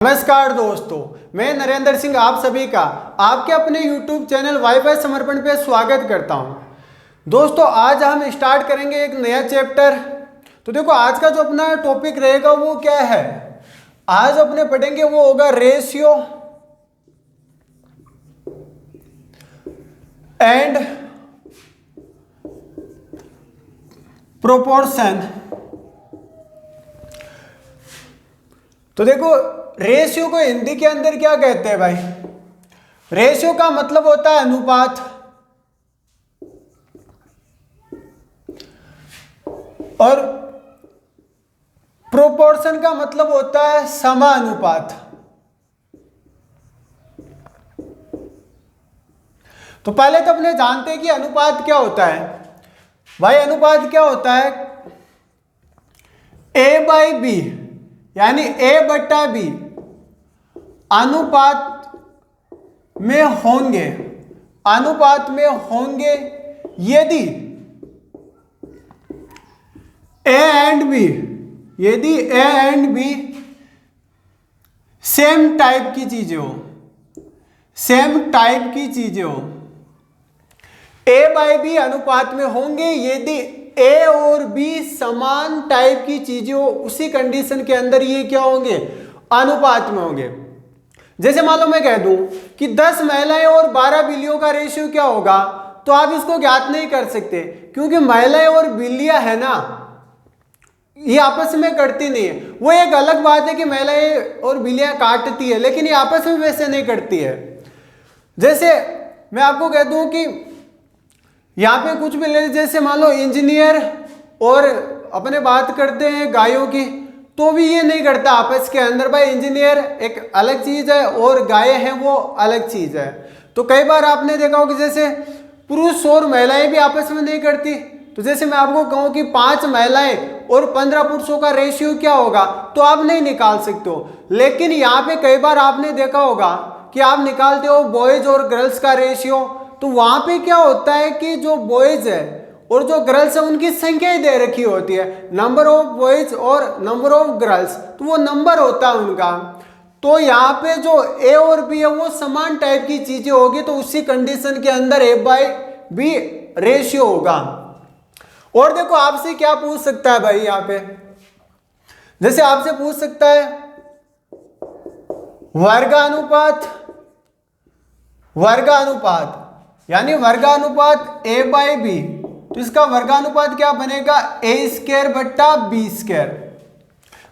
नमस्कार दोस्तों, मैं नरेंद्र सिंह आप सभी का आपके अपने YouTube चैनल वाईफाई समर्पण पे स्वागत करता हूं। दोस्तों, आज हम स्टार्ट करेंगे एक नया चैप्टर। तो देखो, आज का जो अपना टॉपिक रहेगा वो क्या है, आज अपने पढ़ेंगे वो होगा रेशियो एंड प्रोपोर्शन। तो देखो, रेशियो को हिंदी के अंदर क्या कहते हैं भाई? रेशियो का मतलब होता है अनुपात, और प्रोपोर्शन का मतलब होता है समानुपात। तो पहले तो अपने जानते हैं कि अनुपात क्या होता है। भाई, अनुपात क्या होता है? ए बाई बी, यानी ए बट्टा बी अनुपात में होंगे, अनुपात में होंगे यदि ए एंड बी, यदि A and B same type की चीजें हो, सेम टाइप की चीजें हो। ए बाई बी अनुपात में होंगे यदि ए और बी समान टाइप की चीजें हो, उसी कंडीशन के अंदर ये क्या होंगे? अनुपात में होंगे। जैसे मान लो मैं कह दूं कि 10 महिलाएं और 12 बिल्लियों का रेशियो क्या होगा, तो आप इसको ज्ञात नहीं कर सकते, क्योंकि महिलाएं और बिल्लियां है ना, ये आपस में करती नहीं है। वो एक अलग बात है कि महिलाएं और बिल्लियां काटती है, लेकिन ये आपस में वैसे नहीं करती है। जैसे मैं आपको कह दूं कि यहाँ पे कुछ भी ले, जैसे मान लो इंजीनियर और अपने बात करते हैं गायों की, तो भी ये नहीं करता आपस के अंदर। भाई, इंजीनियर एक अलग चीज है और गाय है वो अलग चीज है। तो कई बार आपने देखा होगा जैसे पुरुष और महिलाएं भी आपस में नहीं करती। तो जैसे मैं आपको कहूँ कि 5 महिलाएं और 15 पुरुषों का रेशियो क्या होगा, तो आप नहीं निकाल सकते हो। लेकिन यहाँ पे कई बार आपने देखा होगा कि आप निकालते हो बॉयज और गर्ल्स का रेशियो, तो वहां पे क्या होता है कि जो बॉयज है और जो गर्ल्स है उनकी संख्याएं दे रखी होती है, नंबर ऑफ बॉयज और नंबर ऑफ गर्ल्स, तो वो नंबर होता है उनका। तो यहाँ पे जो ए और बी है वो समान टाइप की चीजें होगी, तो उसी कंडीशन के अंदर ए बाई बी रेशियो होगा। और देखो, आपसे क्या पूछ सकता है भाई, यहाँ पे जैसे आपसे पूछ सकता है वर्गानुपात, वर्गानुपात यानी वर्गानुपात ए बाई बी, तो इसका वर्गानुपात क्या बनेगा? ए स्क्वायर बट्टा बी स्क्वायर।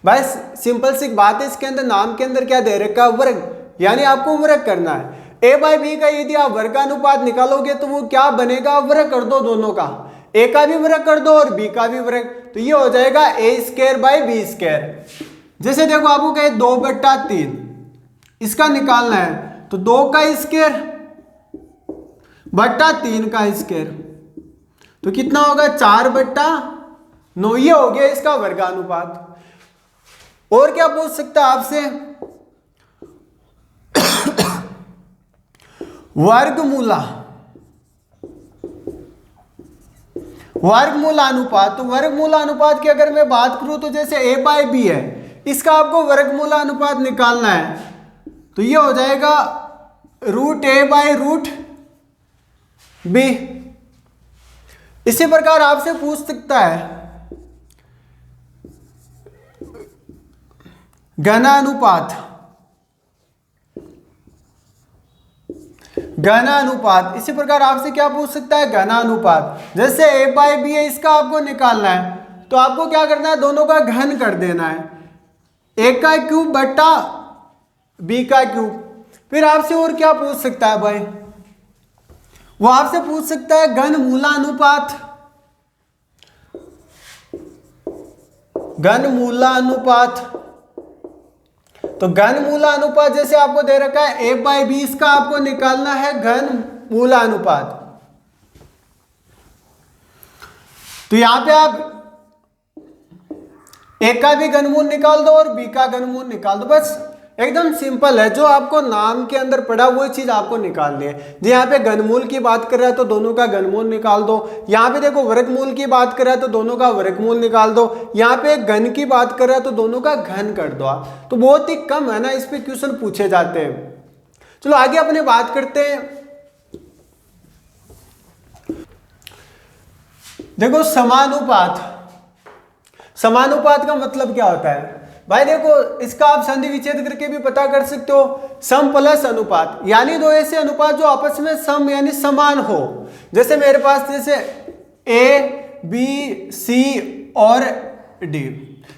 भाई, सिंपल सी बात है, इसके अंदर नाम के अंदर क्या दे रखा है? वर्ग, यानी आपको वर्ग करना है। ए बाई बी का यदि आप वर्गानुपात निकालोगे तो वो क्या बनेगा? वर्ग कर दो दोनों का, ए का भी वर्ग कर दो और बी का भी वर्ग, तो ये हो जाएगा ए स्क्वायर बाई बी स्क्वायर। जैसे देखो, आपको कहे 2 बट्टा 3, इसका निकालना है, तो 2 का स्क्वायर बट्टा 3 का स्क्वायर, तो कितना होगा? 4 बट्टा 9। ये हो गया इसका वर्गानुपात। और क्या पूछ सकता है आपसे? वर्गमूला, वर्गमूलानुपात। तो वर्गमूलानुपात की अगर मैं बात करूं तो जैसे ए बाई बी है, इसका आपको वर्गमूलानुपात निकालना है, तो ये हो जाएगा root a by root b. इसी प्रकार आपसे पूछ सकता है घनानुपात, घनानुपात। इसी प्रकार आपसे क्या पूछ सकता है? घनानुपात। जैसे ए बाई बी है, इसका आपको निकालना है, तो आपको क्या करना है? दोनों का घन कर देना है, ए का क्यूब बट्टा बी का क्यूब। फिर आपसे और क्या पूछ सकता है भाई? वो आपसे पूछ सकता है घनमूलानुपात, घनमूलानुपात। तो घनमूलानुपात जैसे आपको दे रखा है ए बाई बी, इसका आपको निकालना है घनमूलानुपात। तो यहां पे आप ए का भी घनमूल निकाल दो और बी का घनमूल निकाल दो, बस एकदम सिंपल है, जो आपको नाम के अंदर पड़ा वो चीज आपको निकालनी है। जी यहाँ पे घनमूल की बात कर रहा है तो दोनों का घनमूल निकाल दो। यहाँ पे देखो वर्गमूल की बात कर रहा है तो दोनों का वर्गमूल निकाल दो। यहाँ पे घन की बात कर रहा है तो दोनों का घन कर दो। तो बहुत ही कम है ना इस पे क्वेश्चन पूछे जाते हैं। चलो आगे अपने बात करते हैं। देखो समानुपात, समानुपात का मतलब क्या होता है भाई? देखो इसका आप संधि विच्छेद करके भी पता कर सकते हो। सम प्लस अनुपात, यानी दो ऐसे अनुपात जो आपस में सम यानी समान हो। जैसे मेरे पास जैसे ए बी सी और डी,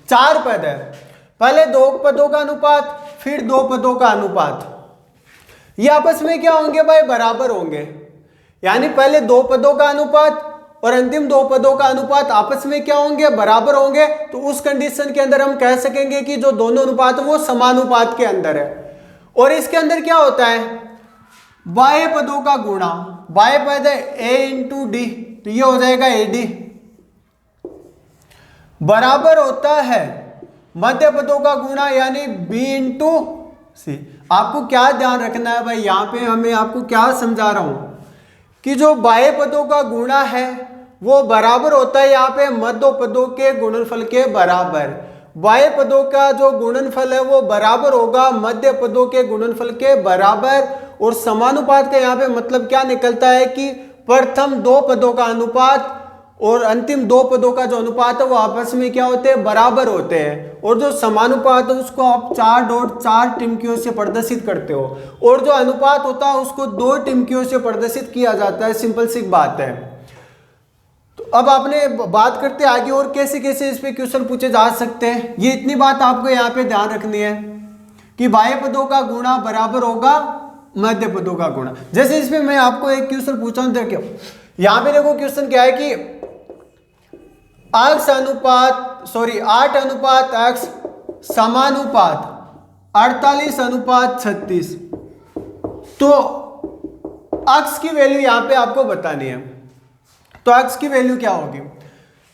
चार पद है, पहले दो पदों का अनुपात फिर दो पदों का अनुपात, ये आपस में क्या होंगे भाई? बराबर होंगे। यानी पहले दो पदों का अनुपात और अंतिम दो पदों का अनुपात आपस में क्या होंगे? बराबर होंगे। तो उस कंडीशन के अंदर हम कह सकेंगे कि जो दोनों अनुपात वो समानुपात के अंदर है। और इसके अंदर क्या होता है? बाह्य पदों का गुणा, बाह्य पद है ए इंटू डी, तो ये हो जाएगा ए डी, बराबर होता है मध्य पदों का गुणा यानी बी इंटू सी। आपको क्या ध्यान रखना है भाई? यहाँ पे हमें आपको क्या समझा रहा हूं कि जो बाह्य पदों का गुणा है वो बराबर होता है यहाँ पे मध्य पदों के गुणनफल के बराबर। बाह्य पदों का जो गुणनफल है वो बराबर होगा मध्य पदों के गुणनफल के बराबर। और समानुपात का यहाँ पे मतलब क्या निकलता है कि प्रथम दो पदों का अनुपात और अंतिम दो पदों का जो अनुपात है वो आपस में क्या होते हैं? बराबर होते हैं। और जो समानुपात है उसको आप 4 डॉट 4 टिमकियों से प्रदर्शित करते हो, और जो अनुपात होता है उसको 2 टिमकियों से प्रदर्शित किया जाता है। सिंपल सी बात है। तो अब आपने बात करते हैं आगे और कैसे कैसे इस पे क्वेश्चन पूछे जा सकते हैं। ये इतनी बात आपको यहाँ पे ध्यान रखनी है कि बाह्य पदों का गुणा बराबर होगा मध्य पदों का गुणा। जैसे इसमें मैं आपको एक क्वेश्चन पूछा हूं, देखो यहाँ पे देखो क्वेश्चन क्या है कि 8 अनुपात x समानुपात 48 अनुपात 36। तो x की वैल्यू यहाँ पे आपको बतानी है। तो x की वैल्यू क्या होगी?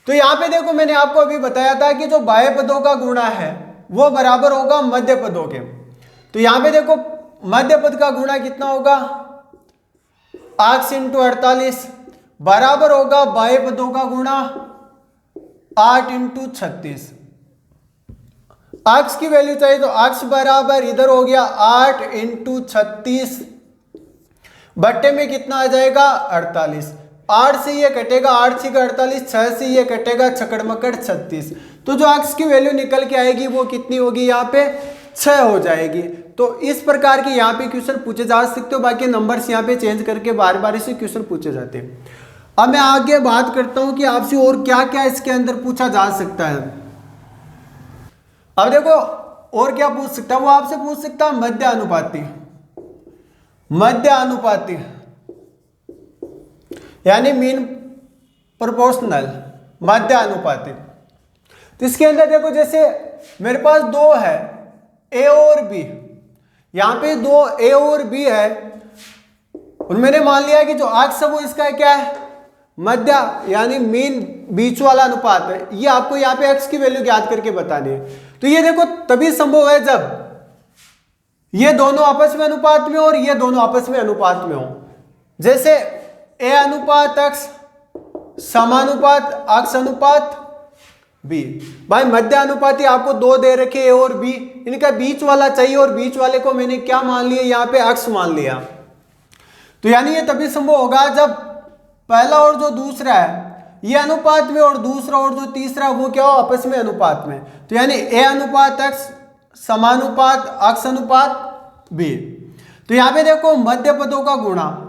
तो यहाँ पे देखो मैंने आपको अभी बताया था कि जो बाह्य पदों का गुणा है वो बराबर होगा मध्य पदों के। तो यहाँ पे देखो मध्य पद का गुणा कितना होगा? x इंटू 48 बराबर होगा बाह्य पदों का गुणा 8 इंटू 36। x की वैल्यू चाहिए तो x बराबर इधर हो गया 8 इंटू 36 बट्टे में कितना आ जाएगा? 48। 8 से ये कटेगा, 8 से 48, 6 से ये कटेगा, छकड़मकड़ 36। तो जो x की वैल्यू निकल के आएगी वो कितनी होगी? यहाँ पे 6 हो जाएगी। तो इस प्रकार के यहाँ पे क्वेश्चन पूछे जा सकते हो। बाकी नंबर्स यहाँ पे चेंज करके बार बार से क्वेश्चन पूछे जाते हैं। अब मैं आगे बात करता हूँ कि आपसे और क्या क्या इसके अंदर पूछा जा सकता है। अब देखो और क्या पूछ सकता है? वो आपसे पूछ सकता है मध्य अनुपाती, मध्य अनुपाती यानी मीन प्रोपोर्शनल मध्य अनुपाती। तो इसके अंदर देखो जैसे मेरे पास दो है ए और बी, यहाँ पे दो ए और बी है और मैंने मान लिया कि जो अक्स है वो इसका क्या है? मध्य यानी मीन बीच वाला अनुपात है। ये आपको यहाँ पे एक्स की वैल्यू याद करके बतानी है। तो ये देखो तभी संभव है जब ये दोनों आपस में अनुपात में और ये दोनों आपस में अनुपात में हो। जैसे ए अनुपात एक्स समानुपात एक्स अनुपात बी। भाई मध्य अनुपाती आपको दो दे रखे ए और बी, इनका बीच वाला चाहिए और बीच वाले को मैंने क्या मान लिया? यहाँ पे एक्स मान लिया। तो यानी ये तभी संभव होगा जब पहला और जो दूसरा है ये अनुपात में और दूसरा और जो तीसरा वो क्या हो? आपस में अनुपात में। तो यानी ए अनुपात एक्स समानुपात एक्स अनुपात बी। तो यहाँ पे देखो मध्य पदों का गुणा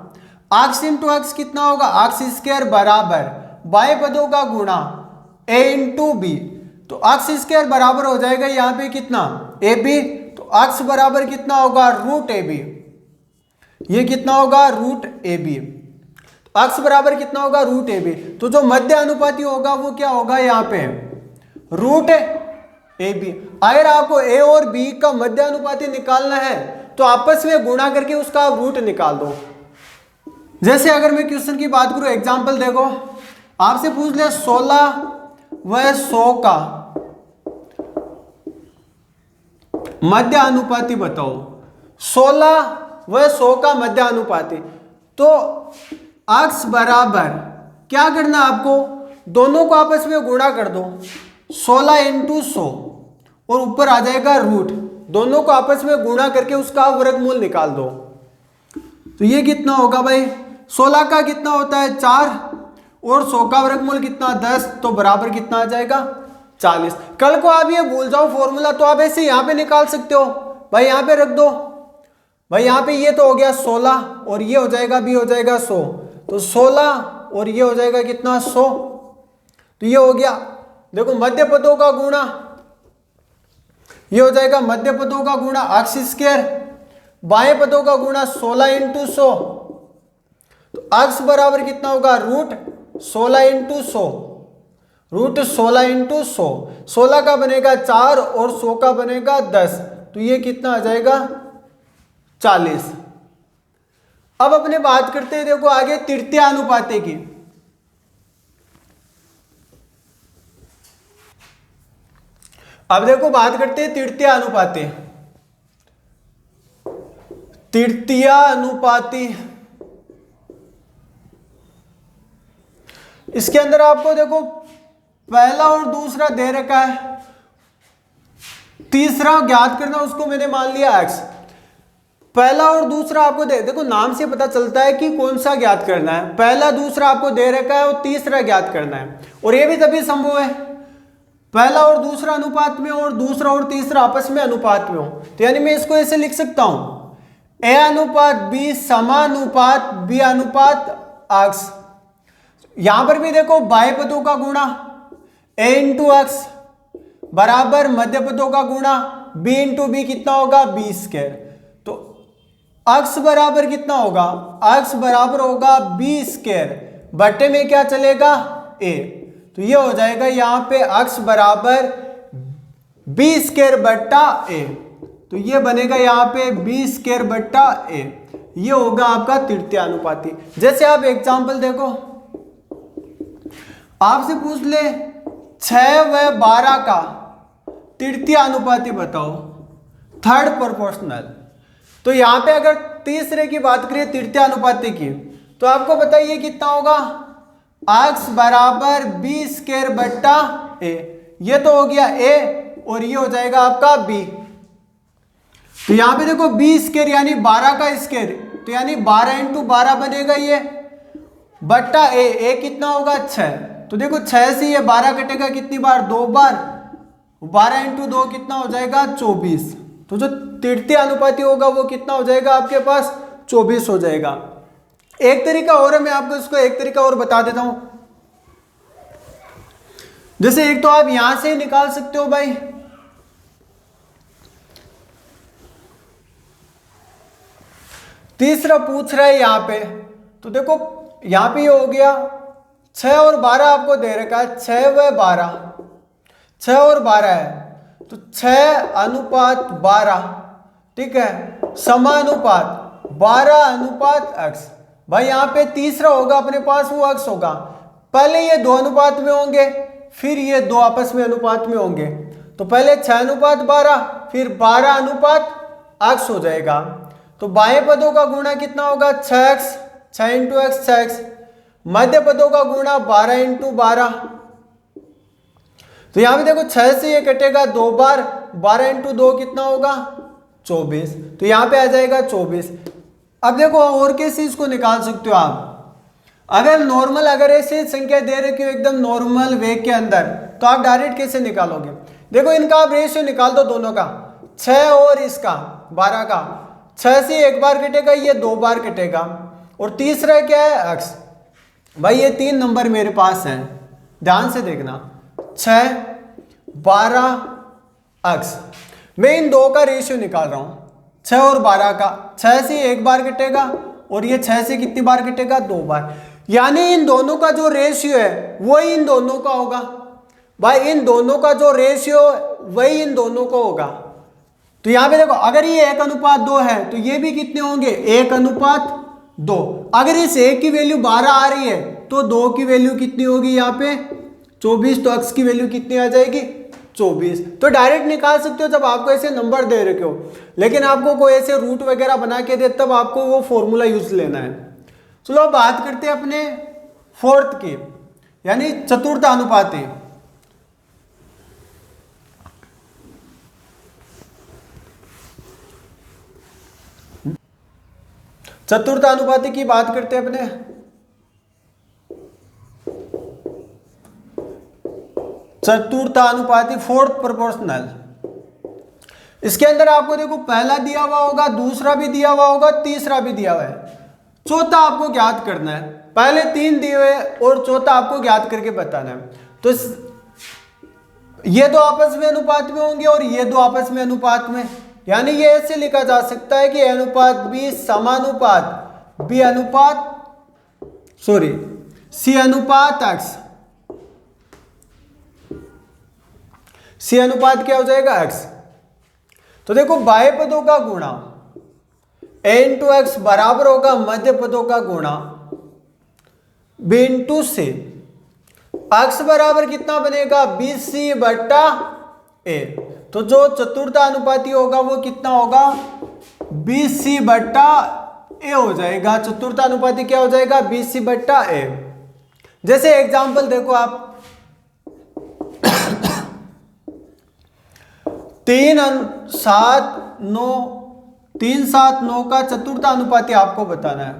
एक्स इंटू एक्स कितना होगा? एक्स स्क्वायर बराबर बाह्य पदों का गुणा ए इंटू बी। तो एक्स स्क्वायर बराबर हो जाएगा यहाँ पे कितना? ए बी। तो एक्स बराबर कितना होगा? Root a b. ये कितना होगा? Root a B. एक्स बराबर कितना होगा? Root a b. तो जो मध्य अनुपाती होगा वो क्या होगा? यहाँ पे रूट ए बी। अगर आपको ए और बी का मध्य अनुपाती निकालना है तो आपस में गुणा करके उसका आप रूट निकाल दो। जैसे अगर मैं क्वेश्चन की बात करूं, एग्जांपल देखो आपसे पूछ लिया 16 व 100 का मध्य अनुपाती बताओ। 16 व 100 का मध्य अनुपाती। तो x बराबर क्या करना आपको, दोनों को आपस में गुणा कर दो, 16 इंटू 100 और ऊपर आ जाएगा रूट, दोनों को आपस में गुणा करके उसका वर्गमूल निकाल दो। तो ये कितना होगा भाई, 16 का कितना होता है 4 और 100 का वर्गमूल कितना 10, तो बराबर कितना आ जाएगा 40। कल को आप ये भूल जाओ फॉर्मूला तो आप ऐसे यहाँ पे निकाल सकते हो भाई, यहाँ पे रख दो भाई, यहाँ पे ये तो हो गया 16 और ये हो जाएगा भी हो जाएगा 100, तो 16 और ये हो जाएगा कितना 100, तो ये हो गया देखो मध्य पदों का गुणा, ये हो जाएगा मध्य पदों का गुणा x स्क्वायर, बाएं पदों का गुणा 16 इंटू 100, तो x बराबर कितना होगा रूट 16 इंटू 100, रूट 16 इंटू 100, 16 का बनेगा 4 और 100 का बनेगा 10, तो ये कितना आ जाएगा 40। अब अपने बात करते हैं देखो आगे तृतीय अनुपाते की। अब देखो बात करते हैं तृतीय अनुपाते, तृतीय अनुपाती। इसके अंदर आपको देखो पहला और दूसरा दे रखा है, तीसरा ज्ञात करना, उसको मैंने मान लिया x। पहला और दूसरा आपको देखो नाम से पता चलता है कि कौन सा ज्ञात करना है, पहला दूसरा आपको दे रखा है और तीसरा ज्ञात करना है, और ये भी तभी संभव है पहला और दूसरा अनुपात में और दूसरा और तीसरा आपस में अनुपात में हो। तो यानी मैं इसको ऐसे लिख सकता हूं a अनुपात b समानुपात b अनुपात x। यहां पर भी देखो बाएं पदों का गुणा a इंटू एक्स बराबर मध्य पदों का गुणा b इंटू बी कितना होगा b स्क्वायर, तो x बराबर कितना होगा, x बराबर होगा b स्क्वायर बटे में क्या चलेगा a, तो ये हो जाएगा यहाँ पे x बराबर b स्क्वायर बट्टा a, तो ये बनेगा यहाँ पे b स्क्वायर बट्टा a, ये होगा आपका तृतीय अनुपाती। जैसे आप एग्जांपल देखो, आपसे पूछ ले 6 व 12 का तृतीय अनुपाती बताओ, थर्ड प्रोपोर्शनल। तो यहाँ पे अगर तीसरे की बात करें तृतीय अनुपाती की, तो आपको बताइए कितना होगा, x बराबर b स्क्वायर बट्टा a, ये तो हो गया a और ये हो जाएगा आपका b। तो यहाँ पे देखो b स्क्वायर यानी 12 का स्क्वायर, तो यानी 12 इंटू 12 बनेगा ये बट्टा a कितना होगा 6, तो देखो 6 से ये 12 कटेगा कितनी बार, 2 बार, 12 इंटू 2 कितना हो जाएगा 24, तो जो तृतीय अनुपाती होगा वो कितना हो जाएगा आपके पास 24 हो जाएगा। एक तरीका और है, मैं आपको इसको एक तरीका और बता देता हूं। जैसे एक तो आप यहां से निकाल सकते हो भाई, तीसरा पूछ रहा है यहां पे, तो देखो यहां पे ये हो गया 6 और 12 आपको दे रखा है, 6 व 12, 6 और 12 है, तो 6 अनुपात 12, ठीक है, समानुपात 12 अनुपात x। भाई यहाँ पे तीसरा होगा अपने पास वो x होगा, पहले ये 2 अनुपात में होंगे फिर ये 2 आपस में अनुपात में होंगे, तो पहले 6 अनुपात 12 फिर 12 अनुपात x हो जाएगा। तो बाएं पदों का गुणा कितना होगा 6x, 6 इंटू एक्स 6x, मध्य पदों का गुणा 12 इंटू 12, तो यहाँ पे देखो 6 से ये कटेगा 2 बार, 12 इंटू 2 कितना होगा 24, तो यहाँ पे आ जाएगा 24। अब देखो और कैसे इसको निकाल सकते हो आप, अगर नॉर्मल अगर ऐसे संख्या दे रखी हो एकदम नॉर्मल वे के अंदर, तो आप डायरेक्ट कैसे निकालोगे, देखो इनका आप रेशियो निकाल दो दोनों का, 6 और इसका 12 का, 6 से एक बार कटेगा, ये 2 बार कटेगा, और तीसरा क्या है x। भाई ये 3 नंबर मेरे पास है, ध्यान से देखना, 6 12 x, मैं इन 2 का रेशियो निकाल रहा हूं, 6 और 12 का, 6 से एक बार कटेगा और ये 6 से कितनी बार कटेगा 2 बार, यानी इन दोनों का जो रेशियो है वही इन दोनों का होगा। भाई इन दोनों का जो रेशियो वही इन दोनों को होगा। तो यहां पे देखो अगर ये 1 अनुपात 2 है तो ये भी कितने होंगे 1 अनुपात 2। अगर इस 1 की वैल्यू 12 आ रही है तो 2 की वैल्यू कितनी होगी यहाँ पे 24, तो x की वैल्यू कितनी आ जाएगी 24। तो डायरेक्ट निकाल सकते हो जब आपको ऐसे नंबर दे रखे हो, लेकिन आपको कोई ऐसे रूट वगैरह बना के दे तब आपको वो फॉर्मूला यूज लेना है। चलो अब बात करते हैं अपने फोर्थ की, यानी चतुर्थानुपाती। चतुर्थानुपाती की बात करते हैं अपने। चतुर्थानुपाती, फोर्थ प्रोपोर्शनल। इसके अंदर आपको देखो पहला दिया हुआ होगा, दूसरा भी दिया हुआ होगा, तीसरा भी दिया हुआ है, चौथा आपको ज्ञात करना है। पहले 3 दिए हुए और चौथा आपको ज्ञात करके बताना है। तो ये दो आपस में अनुपात में होंगे और ये दो आपस में अनुपात में, यानी ये ऐसे लिखा जा सकता है कि A अनुपात B समानुपात B अनुपात C अनुपात X। C अनुपात क्या हो जाएगा? X। तो देखो बाह्य पदों का गुणा A इंटू एक्स बराबर होगा मध्य पदों का गुणा B इंटू C। x बराबर कितना बनेगा? BC बट्टा A। तो जो चतुर्थानुपाती होगा वो कितना होगा? BC बट्टा A हो जाएगा। चतुर्थानुपाती क्या हो जाएगा? BC बट्टा A। जैसे एग्जांपल देखो आप 3 7 9 3 7 9 का चतुर्थानुपाती आपको बताना है।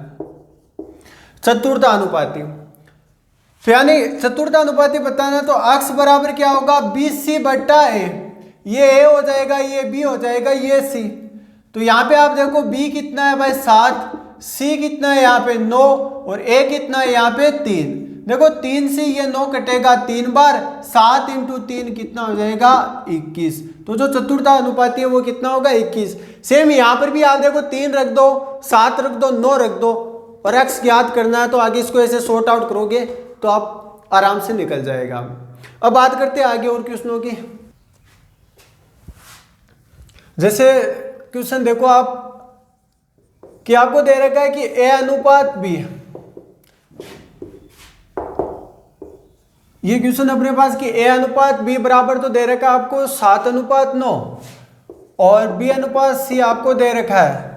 चतुर्थानुपाती यानी चतुर्थानुपाती बताना है, तो x बराबर क्या होगा? BC बट्टा A। ये A हो जाएगा, ये B हो जाएगा, ये C। तो यहाँ पे आप देखो B कितना है भाई? 7, C कितना है यहाँ पे? 9 और A कितना है यहाँ पे? 3। देखो 3 से ये 9 कटेगा 3 बार, 7 इंटू 3 कितना हो जाएगा? 21। तो जो चतुर्थानुपाती है वो कितना होगा? 21। सेम यहाँ पर भी आप देखो 3 रख दो, 7 रख दो, 9 रख दो और x ज्ञात करना है, तो आगे इसको ऐसे सॉर्ट आउट करोगे तो आप आराम से निकल जाएगा। अब बात करते हैं आगे और क्वेश्चनों की। जैसे क्वेश्चन देखो आप कि आपको दे रखा है कि A अनुपात B। ये क्वेश्चन अपने पास कि A अनुपात B बराबर तो दे रखा है आपको 7 अनुपात 9 और B अनुपात C आपको दे रखा है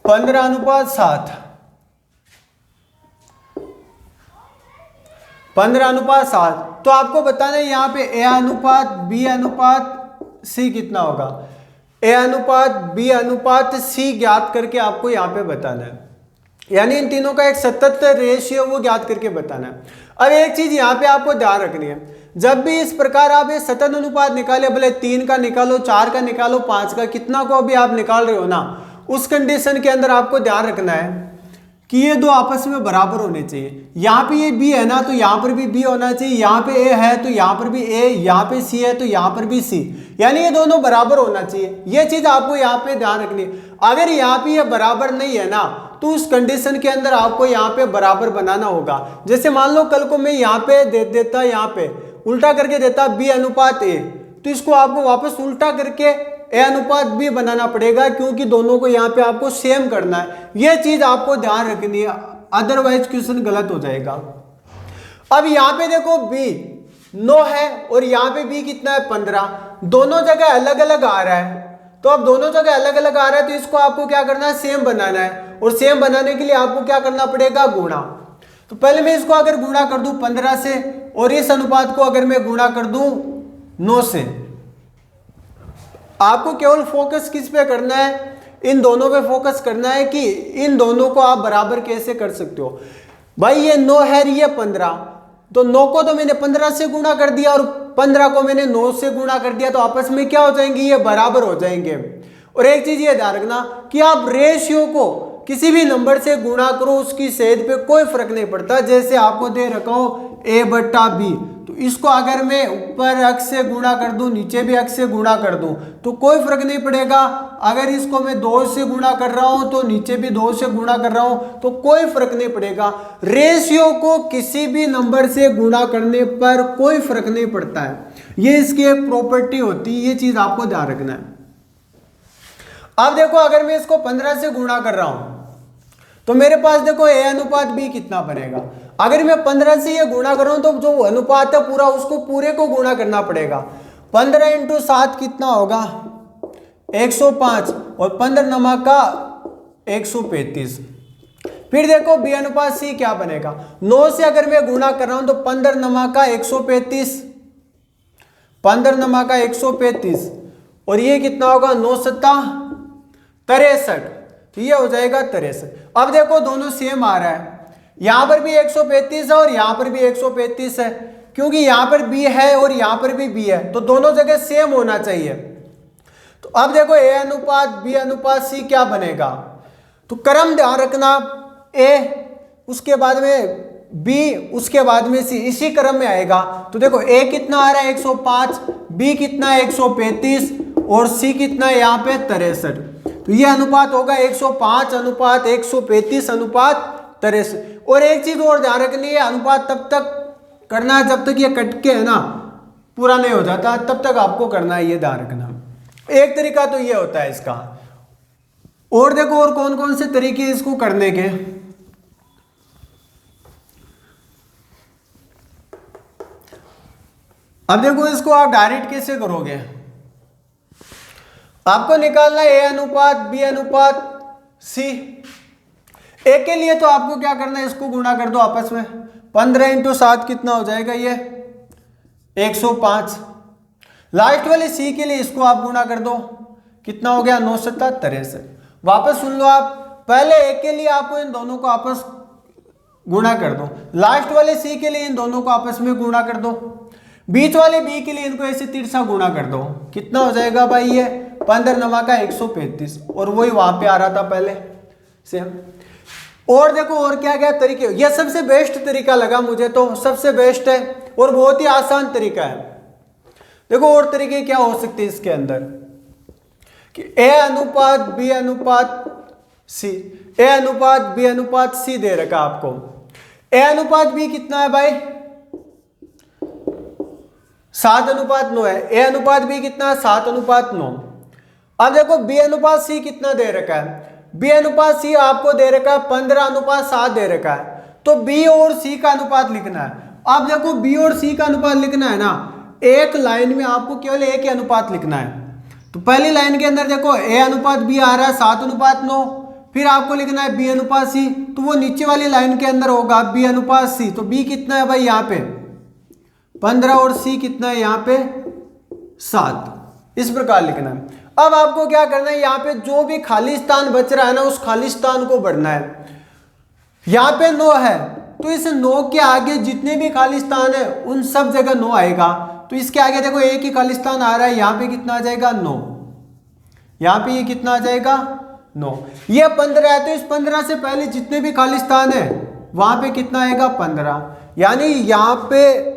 15 अनुपात 7। 15 अनुपात 7। तो आपको बताना है यहाँ पे A अनुपात B अनुपात C कितना होगा। A अनुपात B अनुपात C ज्ञात करके आपको यहाँ पे बताना है, यानी इन तीनों का एक सतत रेशियो वो ज्ञात करके बताना है। अब एक चीज यहाँ पे आपको ध्यान रखनी है, जब भी इस प्रकार आप ये सतत अनुपात निकाले, भले 3 का निकालो, 4 का निकालो, 5 का, कितना को अभी आप निकाल रहे हो ना, उस कंडीशन के अंदर आपको ध्यान रखना है कि ये दो आपस में बराबर होने चाहिए। यहाँ पे ये B है ना, तो यहाँ पर भी B होना चाहिए, यहाँ पे A है तो यहाँ पर भी A, यहाँ पे C है तो यहाँ पर भी C, यानी ये दोनों बराबर होना चाहिए। ये चीज आपको यहाँ पे ध्यान रखनी है। अगर यहाँ पे ये बराबर नहीं है ना, तो उस कंडीशन के अंदर आपको यहाँ पे बराबर बनाना होगा। जैसे मान लो कल को मैं यहाँ पे दे देता, यहाँ पे उल्टा करके देता B अनुपात A, तो इसको आपको वापस उल्टा करके A अनुपात B बनाना पड़ेगा, क्योंकि दोनों को यहाँ पे आपको सेम करना है। ये चीज आपको ध्यान रखनी है, अदरवाइज क्वेश्चन गलत हो जाएगा। अब यहाँ पे देखो B 9 है और यहाँ पे B कितना है? 15। दोनों जगह अलग अलग आ रहा है, तो अब दोनों जगह अलग अलग आ रहा है तो इसको आपको क्या करना है? सेम बनाना है, और सेम बनाने के लिए आपको क्या करना पड़ेगा? गुणा। तो पहले मैं इसको अगर गुणा कर दूं 15 से और इस अनुपात को अगर मैं गुणा कर दूं 9 से, आपको केवल फोकस किस पे करना है? इन दोनों पे फोकस करना है कि इन दोनों को आप बराबर कैसे कर सकते हो। भाई ये 9 है, ये 15, तो 9 को तो मैंने 15 से गुणा कर दिया और 15 को मैंने 9 से गुणा कर दिया, तो आपस में क्या हो जाएंगे? ये बराबर हो जाएंगे। और एक चीज ये ध्यान रखना कि आप रेशियो को किसी भी नंबर से गुणा करो, उसकी सेध पे कोई फर्क नहीं पड़ता। जैसे आपको दे रखा हो A बट्टा B, तो इसको अगर मैं ऊपर x से गुणा कर दूं, नीचे भी x से गुणा कर दूं, तो कोई फर्क नहीं पड़ेगा। अगर इसको मैं 2 से गुणा कर रहा हूं तो नीचे भी 2 से गुणा कर रहा हूं, तो कोई फर्क नहीं पड़ेगा। रेशियो को किसी भी नंबर से गुणा करने पर कोई फर्क नहीं पड़ता है, ये इसकी एक प्रॉपर्टी होती है, ये चीज आपको ध्यान रखना है। अब देखो अगर मैं इसको 15 से गुणा कर रहा हूं तो मेरे पास देखो A अनुपात B कितना बनेगा। अगर मैं 15 से ये गुणा कर रहा हूं तो जो अनुपात है पूरा उसको पूरे को गुणा करना पड़ेगा। 15 इंटू 7 कितना होगा 105 और 15 नमा का 135। फिर देखो बी अनुपात सी क्या बनेगा, 9 से अगर मैं गुणा कर रहा हूं तो 15 नमा का 135, 15 नमा का 135 और ये कितना होगा 9 सत्ता 63, तो ये हो जाएगा 63। अब देखो दोनों सेम आ रहा है, यहां पर भी 135 है और यहां पर भी 135 है, क्योंकि यहां पर बी है और यहां पर भी बी है, तो दोनों जगह सेम होना चाहिए। तो अब देखो ए अनुपात बी अनुपात सी क्या बनेगा, तो क्रम ध्यान रखना, ए उसके बाद में बी उसके बाद में सी, इसी क्रम में आएगा। तो देखो ए कितना आ रहा है 105, बी कितना है 135 और सी कितना है यहाँ पे 63, तो ये अनुपात होगा 105 अनुपात 135 अनुपात 63। और एक चीज और ध्यान रखनी है, अनुपात तब तक करना है जब तक ये कट के है ना पूरा नहीं हो जाता, तब तक आपको करना है, ये ध्यान रखना। एक तरीका तो ये होता है इसका, और देखो और कौन कौन से तरीके इसको करने के। अब देखो इसको आप डायरेक्ट कैसे करोगे, आपको निकालना है ए अनुपात बी अनुपात सी। ए के लिए तो आपको क्या करना है, इसको गुणा कर दो आपस में, 15 इंटू 7 कितना हो जाएगा ये 105। लास्ट वाले सी के लिए इसको आप गुणा कर दो, कितना हो गया 9 सत्ता 63। वापस सुन लो आप, पहले ए के लिए आपको इन दोनों को आपस गुणा कर दो, लास्ट वाले सी के लिए इन दोनों को आपस में गुणा कर दो, बीच वाले बी के लिए इनको ऐसे तिरछा गुणा कर दो, कितना हो जाएगा भाई ये 15 नमा का 135, और वही वहां पे आ रहा था पहले से। और देखो और क्या क्या तरीके, ये सबसे बेस्ट तरीका लगा मुझे, तो सबसे बेस्ट है और बहुत ही आसान तरीका है। देखो और तरीके क्या हो सकते हैं इसके अंदर, कि ए अनुपात बी अनुपात सी, ए अनुपात बी अनुपात सी दे रखा आपको। ए अनुपात बी कितना है भाई 7 अनुपात 9 है, ए अनुपात बी कितना है 7 अनुपात 9। अब देखो बी अनुपात सी कितना दे रखा है, बी अनुपात सी आपको दे रखा है 15 अनुपात 7 दे रखा है, तो बी और सी का अनुपात लिखना है। अब देखो बी और सी का अनुपात लिखना है ना, एक लाइन में आपको केवल एक ही अनुपात लिखना है। तो पहली लाइन के अंदर देखो ए अनुपात बी आ रहा है 7 अनुपात 9, फिर आपको लिखना है बी अनुपात सी, तो वो नीचे वाली लाइन के अंदर होगा बी अनुपात सी, तो बी कितना है भाई यहाँ पे 15 और सी कितना है यहाँ पे 7, इस प्रकार लिखना है। अब आपको क्या करना है, यहाँ पे जो भी खाली स्थान बच रहा है ना उस खाली स्थान को भरना है। यहाँ पे 9 है, तो इस 9 के आगे जितने भी खाली स्थान है उन सब जगह 9 आएगा। तो इसके आगे देखो एक ही खाली स्थान आ रहा है, यहाँ पे कितना आ जाएगा 9, यहाँ पे ये कितना आ जाएगा 9, ये 15 है, तो इस 15 से पहले जितने भी खाली स्थान है वहां पे कितना आएगा 15, यानी यहाँ पे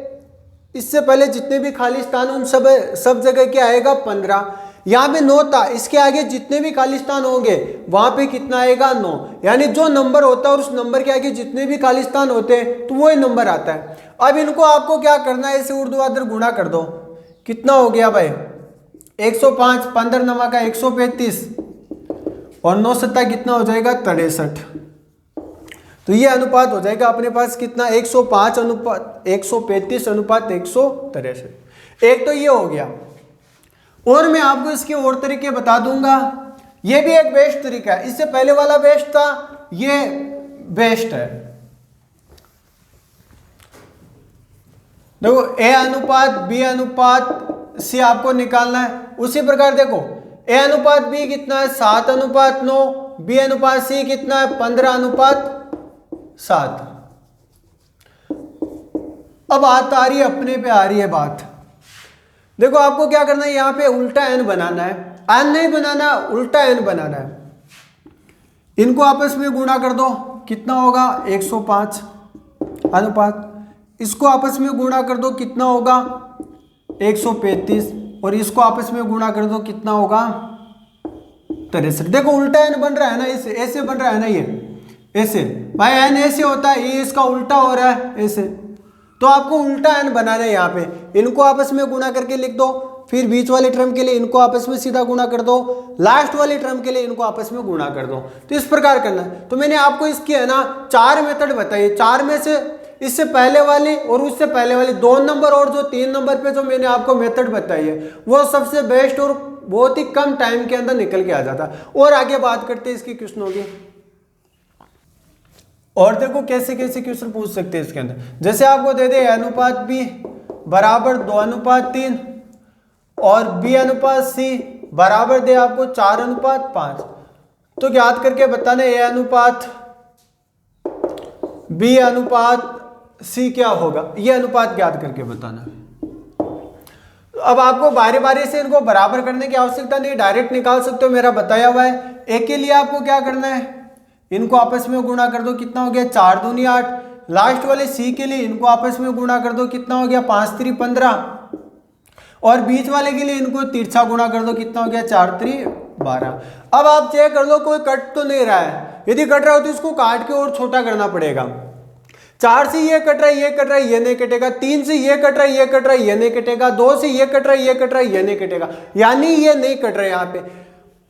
इससे पहले जितने भी खाली स्थान उन सब जगह क्या आएगा 15। यहाँ पे 9 था, इसके आगे जितने भी खाली स्थान होंगे वहां पे कितना आएगा 9, यानी जो नंबर होता है और उस नंबर के आगे जितने भी खाली स्थान होते हैं तो वही नंबर आता है। अब इनको आपको क्या करना है, इसे ऊर्ध्वाधर गुणा कर दो, कितना हो गया भाई 105, 15 नमा का 135 और 9 सत्ता कितना हो जाएगा 63। तो ये अनुपात हो जाएगा अपने पास कितना 105 अनुपात 135 अनुपात 163। एक तो ये हो गया, और मैं आपको इसके और तरीके बता दूंगा। ये भी एक बेस्ट तरीका है, इससे पहले वाला बेस्ट था, ये बेस्ट है। देखो ए अनुपात बी अनुपात सी आपको निकालना है, उसी प्रकार देखो ए अनुपात बी कितना है 7 अनुपात 9, बी अनुपात सी कितना है 15 अनुपात 7। अब बात आ रही है अपने पे आ रही है बात, देखो आपको क्या करना है, यहाँ पे उल्टा एन बनाना है, एन नहीं बनाना उल्टा एन बनाना है। इनको आपस में गुणा कर दो, कितना होगा 105 अनुपात, इसको आपस में गुणा कर दो कितना होगा 135, और इसको आपस में गुणा कर दो कितना होगा 63। देखो उल्टा एन बन रहा है ना, ऐसे ऐसे बन रहा है ना, ये ऐसे भाई एन ऐसे होता है, ये इसका उल्टा हो रहा है ऐसे, तो आपको उल्टा एन बनाना है। यहाँ पे इनको आपस में गुणा करके लिख दो, फिर बीच वाले टर्म के लिए इनको आपस में सीधा गुणा कर दो, लास्ट वाले टर्म के लिए इनको आपस में गुणा कर दो। तो इस प्रकार करना है। तो मैंने आपको इसकी है ना 4 मेथड बताई, 4 में से इससे पहले वाली और उससे पहले वाली 2 नंबर और जो 3 नंबर पे जो मैंने आपको मेथड बताई है वो सबसे बेस्ट और बहुत ही कम टाइम के अंदर निकल के आ जाता। और आगे बात करते हैं इसकी क्वेश्चनों की। और देखो कैसे कैसे क्वेश्चन पूछ सकते हैं इसके अंदर। जैसे आपको दे दे अनुपात बी बराबर 2:3 और बी अनुपात सी बराबर दे आपको 4:5, तो ज्ञात करके बताना ए अनुपात बी अनुपात सी क्या होगा, ये अनुपात ज्ञात करके बताना। अब आपको बारी बारी से इनको बराबर करने की आवश्यकता नहीं, डायरेक्ट निकाल सकते हो, मेरा बताया हुआ है। ए के लिए आपको क्या करना है, इनको आपस में गुणा कर दो, कितना हो गया 4 दूनी 8। लास्ट वाले सी के लिए इनको आपस में गुणा कर दो, कितना हो गया 5 3 15। और बीच वाले के लिए इनको तिरछा गुणा कर दो, कितना हो गया 4 3 12। अब आप चेक कर लो कोई कट तो नहीं रहा है, यदि कट रहा हो तो इसको काट के और छोटा करना पड़ेगा। 4 से ये कट रहा है, ये कट रहा है, ये नहीं कटेगा। 3 से ये कट रहा है, ये कट रहा है, ये नहीं कटेगा। 2 से ये कट रहा है, ये कट रहा है, ये नहीं कटेगा, यानी ये नहीं कट रहा है। यहाँ पे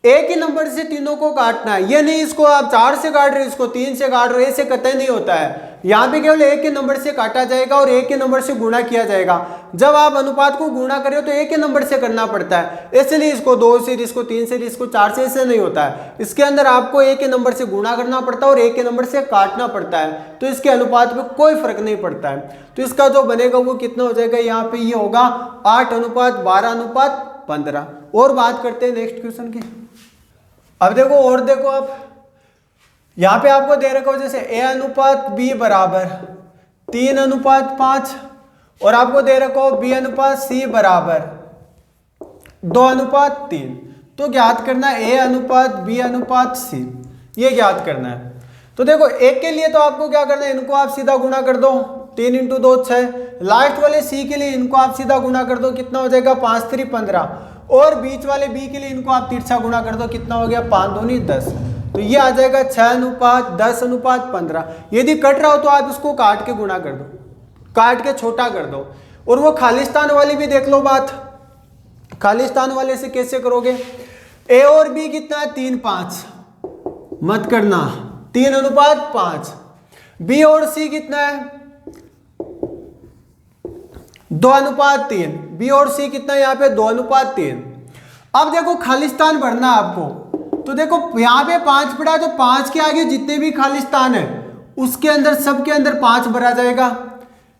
एक ही नंबर से तीनों को काटना है, ये नहीं इसको आप 4 से काट रहे हो, इसको 3 से काट रहे हो, ऐसे कतई नहीं होता है। यहाँ पे केवल एक ही नंबर से काटा जाएगा और एक ही नंबर से गुणा किया जाएगा। जब आप अनुपात को गुणा करें तो एक ही नंबर से करना पड़ता है, इसलिए इसको 2 से, इसको 3 से, इसको 4 से, ऐसे नहीं होता है। इसके अंदर आपको एक ही नंबर से गुणा करना पड़ता है और एक ही नंबर से काटना पड़ता है, तो इसके अनुपात में कोई फर्क नहीं पड़ता है। तो इसका जो बनेगा वो कितना हो जाएगा, यहाँ पे ये होगा 8:12:15। और बात करते हैं नेक्स्ट क्वेश्चन की। अब देखो और देखो, आप यहां पे आपको दे रखा हो जैसे ए अनुपात बी बराबर 3:5 और आपको दे रखा हो बी अनुपात सी बराबर 2:3। तो ज्ञात करना है ए अनुपात बी अनुपात सी, ये ज्ञात करना है। तो देखो एक के लिए तो आपको क्या करना है, इनको आप सीधा गुणा कर दो, 3 × 2 6। लास्ट वाले सी के लिए इनको आप सीधा गुणा कर दो, कितना हो जाएगा 5 3 15। और बीच वाले बी के लिए इनको आप तिरछा गुणा कर दो, कितना हो गया 5 दूनी 10। तो ये आ जाएगा 6:10:15। यदि कट रहा हो तो आप इसको काट के गुणा कर दो, काट के छोटा कर दो। और वो खालिस्तान वाली भी देख लो बात, खालिस्तान वाले से कैसे करोगे। ए और बी कितना है 3:5, मत करना 3:5। बी और सी कितना है 2:3। बी और सी कितना है यहाँ पे 2:3। अब देखो खालिस्तान भरना है आपको, तो देखो यहाँ पे 5 पड़ा है, तो 5 के आगे जितने भी खालिस्तान है उसके अंदर सबके अंदर 5 भरा जाएगा।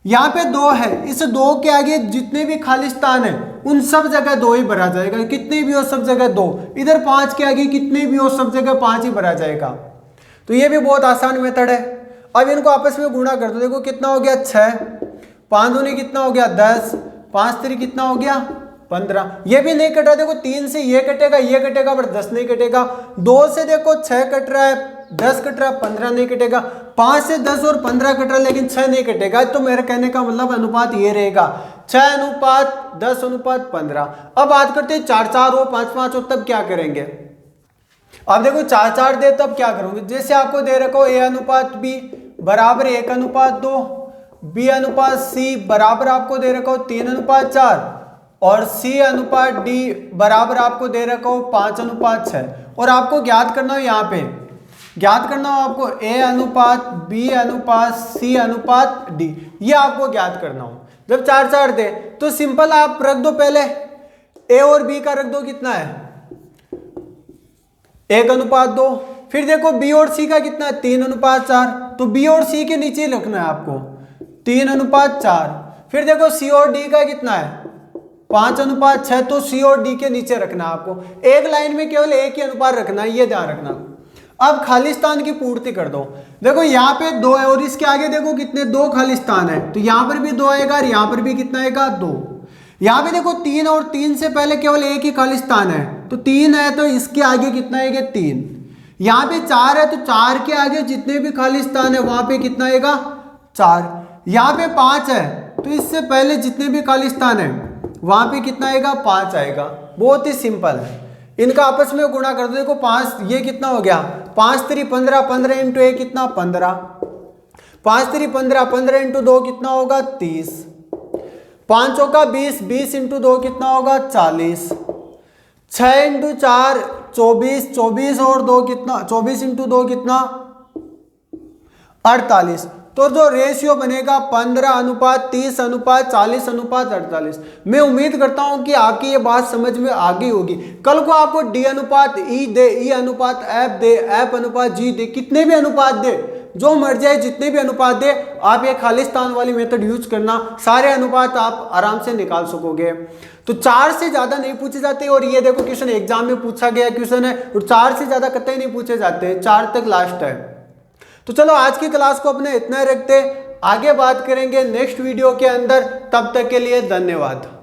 यहाँ पे 2 है, इस 2 के आगे जितने भी खालिस्तान है उन सब जगह 2 ही भरा जाएगा, कितने भी हो सब जगह 2। इधर 5 के आगे कितने भी हो सब जगह 5 ही भरा जाएगा। तो ये भी बहुत आसान मेथड है। अब इनको आपस में गुणा कर दो, देखो कितना हो गया 6, 5 दूनी कितना हो गया 10, 5 3 कितना हो गया 15। ये भी नहीं कटा, देखो 3 से ये कटेगा, ये कटेगा, पर 10 नहीं कटेगा। 2 से देखो 6 कट रहा है, 10 कट रहा है, 15 नहीं कटेगा। 5 से 10 और 15 कट रहा है, लेकिन 6 नहीं कटेगा। तो मेरे कहने का मतलब अनुपात ये रहेगा 6:10:15। अब बात करते हैं 4 4 हो, 5 5 हो, तब क्या करेंगे। अब देखो 4 4 दे तब क्या करोगे। जैसे आपको दे रखो ए अनुपात बी बराबर 1:2, बी अनुपात सी बराबर आपको दे रखा हो 3:4 और सी अनुपात डी बराबर आपको दे रखा हो 5:6। और आपको ज्ञात करना हो, यहाँ पे ज्ञात करना हो आपको ए अनुपात बी अनुपात सी अनुपात डी, ये आपको ज्ञात करना हो। जब 4 4 दे तो सिंपल आप रख दो, पहले ए और बी का रख दो, कितना है 1:2। फिर देखो बी और सी का कितना है 3:4, तो बी और सी के नीचे रखना है आपको 3:4। फिर देखो सी और डी का कितना है 5:6, तो सी और डी के नीचे रखना है आपको। एक लाइन में केवल एक ही अनुपात रखना है, ये ध्यान रखना। अब खालिस्तान की पूर्ति कर दो, देखो यहाँ पे 2 है और इसके आगे देखो कितने 2 खालिस्तान है, तो यहाँ पर भी 2 आएगा और यहाँ पर भी कितना आएगा 2। यहाँ पे देखो 3 और 3 से पहले केवल एक ही खालिस्तान है, तो 3 है, तो इसके आगे कितना आएगा 3। यहाँ पे 4 है, तो 4 के आगे जितने भी खालिस्तान है वहां पे कितना आएगा 4। यहाँ पे 5 है, तो इससे पहले जितने भी खालिस्तान है वहां पे कितना आएगा 5 आएगा। बहुत ही सिंपल है, इनका आपस में गुणा कर दो। देखो 5 ये कितना हो गया 5 3 15, 15 × 1 कितना 15, 5 3 15, 15 × 2 कितना होगा 30, 5 का 20, 20 × 2 कितना होगा 40, 6 × 4 24, 24 और 2 कितना 24 × 2 कितना 48। तो जो रेशियो बनेगा 15:30:40:48। मैं उम्मीद करता हूं कि आपकी ये बात समझ में आ गई होगी। कल को आपको डी अनुपात ई दे, ई अनुपात एफ दे, एफ अनुपात जी दे, कितने भी अनुपात दे, जो मर जाए, जितने भी अनुपात दे, आप ये खालिस्तान वाली मेथड यूज करना, सारे अनुपात आप आराम से निकाल सकोगे। तो 4 से ज्यादा नहीं पूछे जाते। और ये देखो क्वेश्चन एग्जाम में पूछा गया क्वेश्चन है, और 4 से ज्यादा कतई नहीं पूछे जाते, 4 तक लास्ट है। तो चलो आज की क्लास को अपने इतना ही रखते, आगे बात करेंगे नेक्स्ट वीडियो के अंदर। तब तक के लिए धन्यवाद।